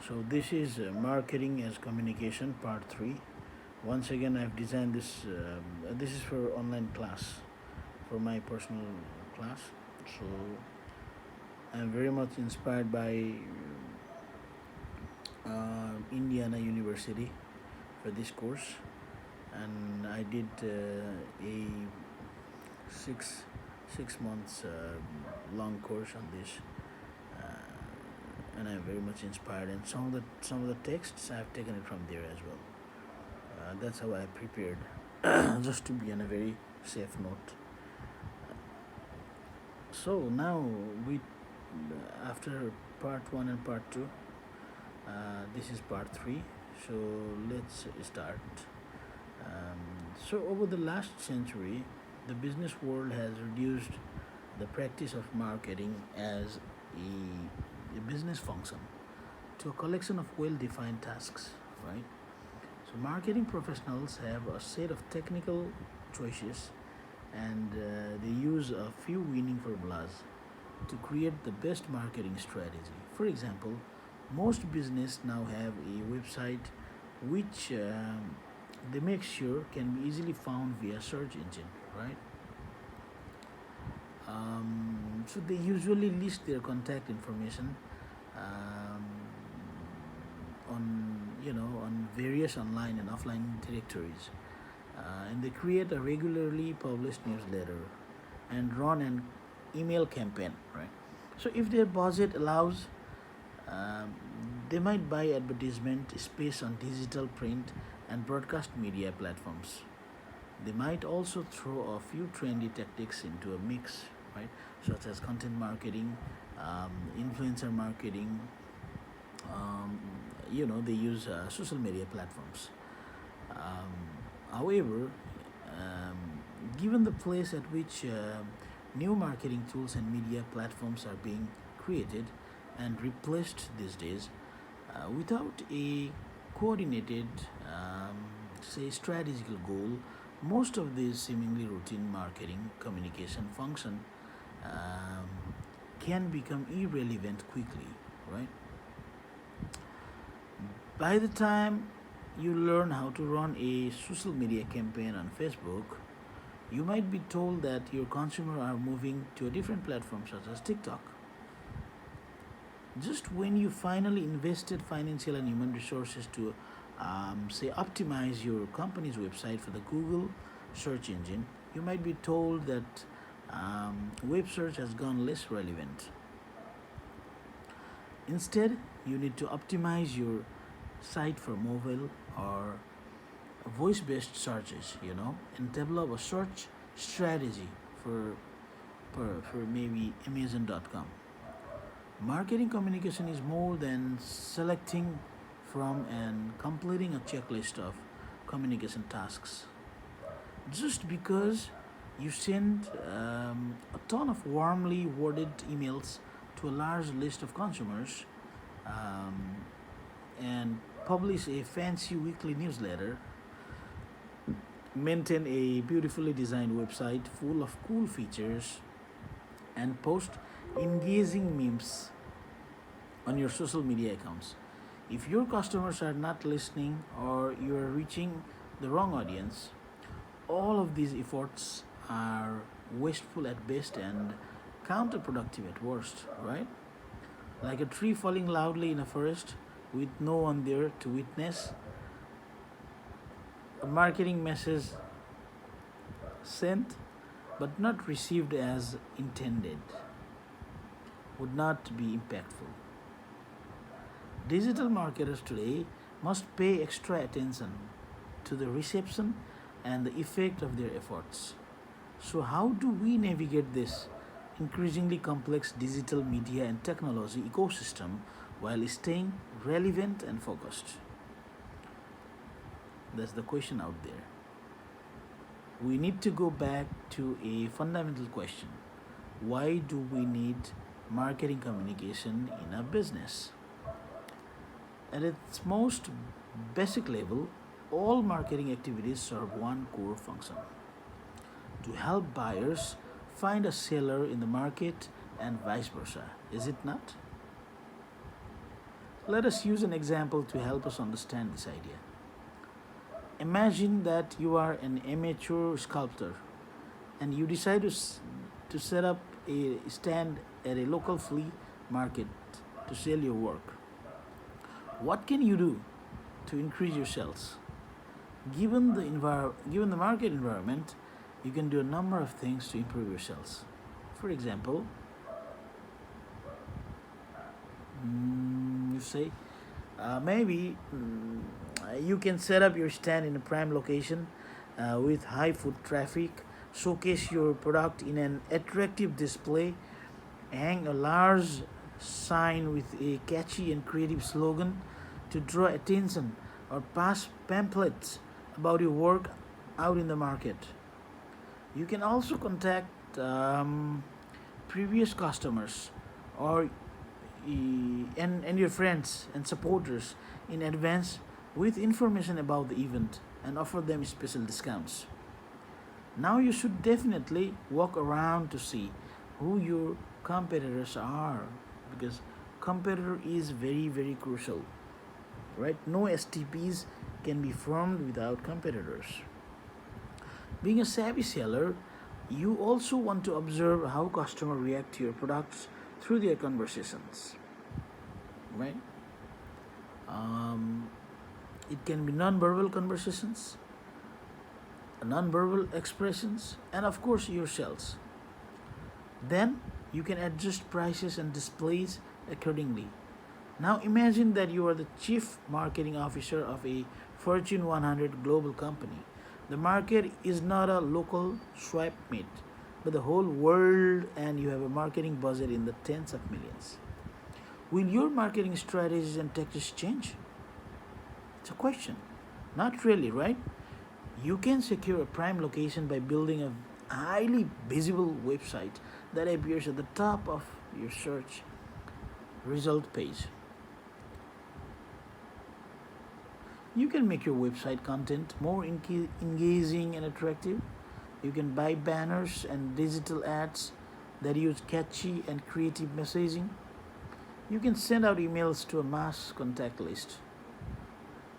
So this is marketing as communication part 3. Once again I've designed this this is for online class, for my personal class. So I'm very much inspired by Indiana University for this course, and I did a six six months long course on this, and I'm very much inspired. And some of the texts I've taken it from there as well. That's how I prepared, just to be on a very safe note. So now we, after part one and part two, this is part three. So let's start. So over the last century, the business world has reduced the practice of marketing as a business function to a collection of well-defined tasks, right? So marketing professionals have a set of technical choices, and they use a few winning formulas to create the best marketing strategy. For example, most business now have a website which they make sure can be easily found via search engine, right? So they usually list their contact information um, on various online and offline directories, and they create a regularly published newsletter and run an email campaign, right? So if their budget allows, um, they might buy advertisement space on digital print and broadcast media platforms. They might also throw a few trendy tactics into a mix, right? Such as content marketing, influencer marketing. Um, they use social media platforms. Um, However, given the place at which new marketing tools and media platforms are being created and replaced these days, without a coordinated, um, say, strategical goal, most of these seemingly routine marketing communication function um, can become irrelevant quickly, right? By the time you learn how to run a social media campaign on Facebook, you might be told that your consumers are moving to a different platform such as TikTok. Just when you finally invested financial and human resources to, say, optimize your company's website for the Google search engine, you might be told that web search has gone less relevant. Instead, you need to optimize your site for mobile or voice based searches, and develop a search strategy for, for maybe Amazon.com. Marketing communication is more than selecting from and completing a checklist of communication tasks. Just because you send a ton of warmly worded emails to a large list of consumers, um, and publish a fancy weekly newsletter, maintain a beautifully designed website full of cool features, and post engaging memes on your social media accounts. If your customers are not listening or you are reaching the wrong audience, all of these efforts are wasteful at best and counterproductive at worst, right? Like a tree falling loudly in a forest with no one there to witness, a marketing message sent but not received as intended would not be impactful. Digital marketers today must pay extra attention to the reception and the effect of their efforts. So, how do we navigate this increasingly complex digital media and technology ecosystem while staying relevant and focused? That's the question out there. We need to go back to a fundamental question: why do we need marketing communication in a business? At its most basic level, all marketing activities serve one core function: to help buyers find a seller in the market and vice versa. Is it not? Let us use an example to help us understand this idea. Imagine that you are an amateur sculptor and you decide to set up a stand at a local flea market to sell your work. What can you do to increase your sales? Given the market environment, you can do a number of things to improve your sales. For example, you say maybe you can set up your stand in a prime location with high foot traffic, showcase your product in an attractive display, hang a large sign with a catchy and creative slogan to draw attention, or pass pamphlets about your work out in the market. You can also contact previous customers or and your friends and supporters in advance with information about the event and offer them special discounts. Now you should definitely walk around to see who your competitors are, because competitor is very crucial, right? No STPs can be formed without competitors. Being a savvy seller, you also want to observe how customers react to your products through their conversations, right? Um, it can be non-verbal conversations, non-verbal expressions, and of course your sales. Then you can adjust prices and displays accordingly. Now imagine that you are the chief marketing officer of a Fortune 100 global company. The market is not a local swipe meet, but the whole world, and you have a marketing budget in the tens of millions. Will your marketing strategies and tactics change? It's a question. Not really, right? You can secure a prime location by building a highly visible website that appears at the top of your search result page. You can make your website content more engaging and attractive. You can buy banners and digital ads that use catchy and creative messaging. You can send out emails to a mass contact list,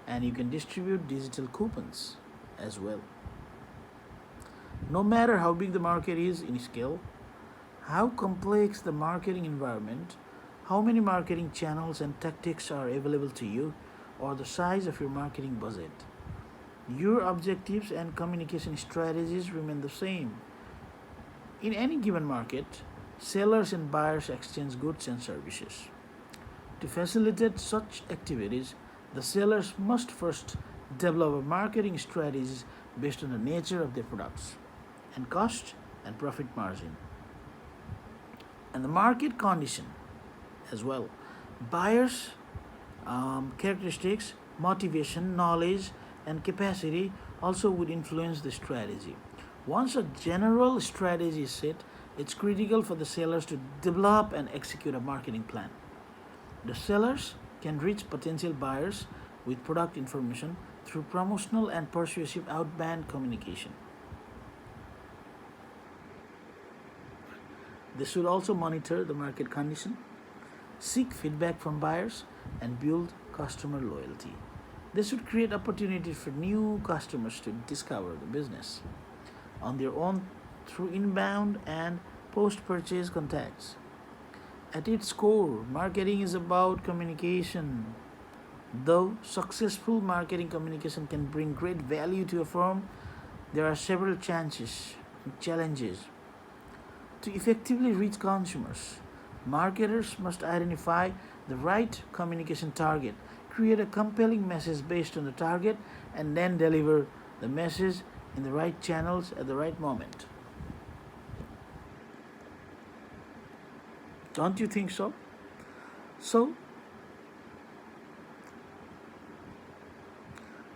and you can distribute digital coupons as well. No matter how big the market is in scale, how complex the marketing environment, how many marketing channels and tactics are available to you, or the size of your marketing budget, your objectives and communication strategies remain the same. In any given market, sellers and buyers exchange goods and services. To facilitate such activities, the sellers must first develop a marketing strategies based on the nature of their products and cost and profit margin and the market condition as well. Buyers' characteristics, motivation, knowledge, and capacity also would influence the strategy. Once a general strategy is set, it's critical for the sellers to develop and execute a marketing plan. The sellers can reach potential buyers with product information through promotional and persuasive outbound communication. They should also monitor the market condition, seek feedback from buyers, and build customer loyalty. They should create opportunities for new customers to discover the business on their own through inbound and post purchase contacts. At its core, marketing is about communication. Though successful marketing communication can bring great value to a firm, there are several challenges. To effectively reach consumers, marketers must identify the right communication target, create a compelling message based on the target, and then deliver the message in the right channels at the right moment. Don't you think so? So,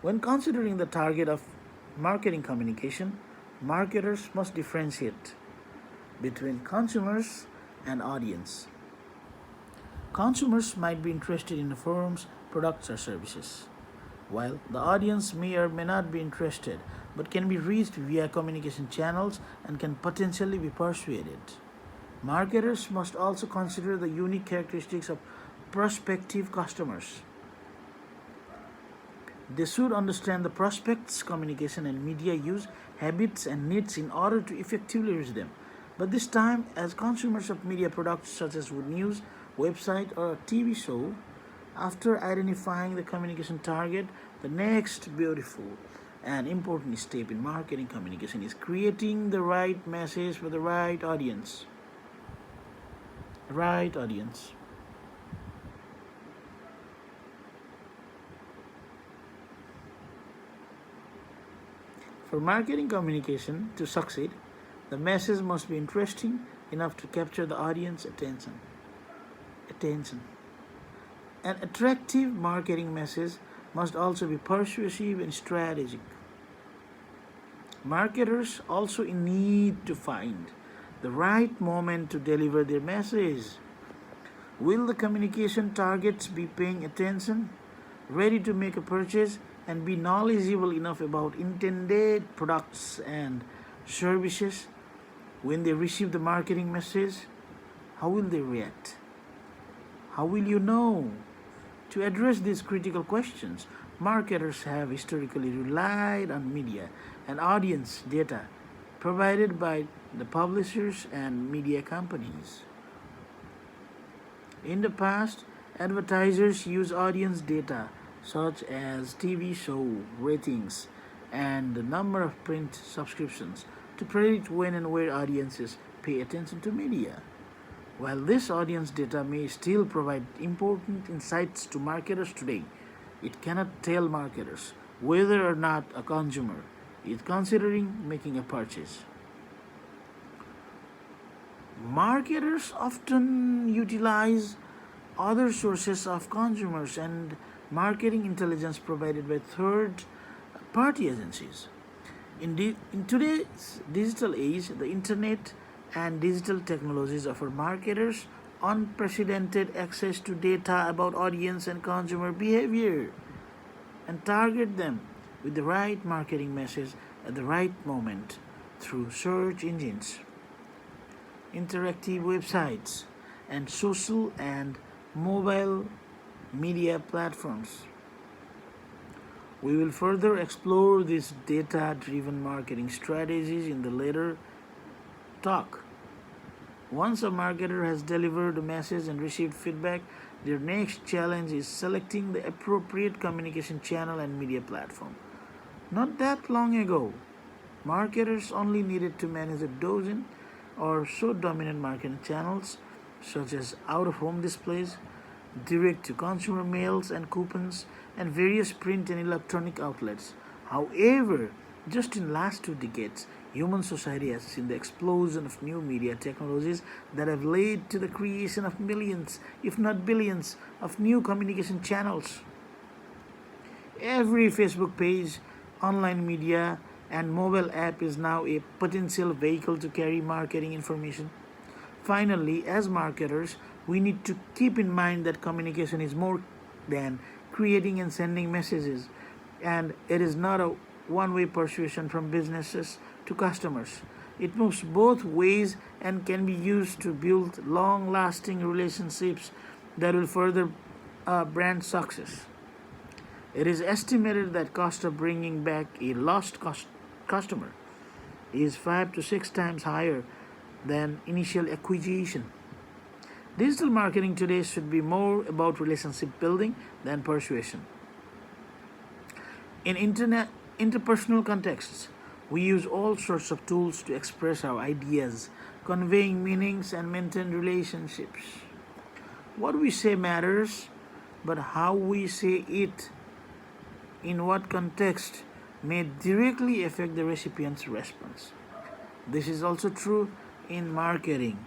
when considering the target of marketing communication, marketers must differentiate between consumers and audience. Consumers might be interested in a firm's products or services, while the audience may or may not be interested but can be reached via communication channels and can potentially be persuaded. Marketers must also consider the unique characteristics of prospective customers. They should understand the prospects' communication and media use habits and needs in order to effectively reach them. But this time, as consumers of media products such as news, website, or a TV show, after identifying the communication target, the next beautiful and important step in marketing communication is creating the right message for the right audience. Right audience. For marketing communication to succeed, the message must be interesting enough to capture the audience attention. Attention. An attractive marketing message must also be persuasive and strategic. Marketers also need to find the right moment to deliver their message. Will the communication targets be paying attention, ready to make a purchase, and be knowledgeable enough about intended products and services when they receive the marketing message? How will they react? How will you know? To address these critical questions, marketers have historically relied on media and audience data provided by the publishers and media companies. In the past, advertisers use audience data such as TV show ratings and the number of print subscriptions to predict when and where audiences pay attention to media. While this audience data may still provide important insights to marketers today, it cannot tell marketers whether or not a consumer is considering making a purchase. Marketers often utilize other sources of consumers and marketing intelligence provided by third party agencies. In today's digital age, the internet and digital technologies offer marketers unprecedented access to data about audience and consumer behavior and target them with the right marketing message at the right moment through search engines, interactive websites, and social and mobile media platforms. We will further explore these data driven marketing strategies in the later talk. Once a marketer has delivered a message and received feedback, their next challenge is selecting the appropriate communication channel and media platform. Not that long ago, marketers only needed to manage a dozen or so dominant marketing channels, such as out of home displays, direct to consumer mails and coupons, and various print and electronic outlets. However, just in last 2 decades, human society has seen the explosion of new media technologies that have led to the creation of millions, if not billions, of new communication channels. Every Facebook page, online media, and mobile app is now a potential vehicle to carry marketing information. Finally, as marketers, we need to keep in mind that communication is more than creating and sending messages, and it is not a one way persuasion from businesses to customers. It moves both ways and can be used to build long lasting relationships that will further brand success. It is estimated that cost of bringing back a lost customer is 5 to 6 times higher than initial acquisition. Digital marketing today should be more about relationship building than persuasion. In interpersonal contexts, we use all sorts of tools to express our ideas, conveying meanings and maintain relationships. What we say matters, but how we say it, in what context, may directly affect the recipient's response. This is also true in marketing.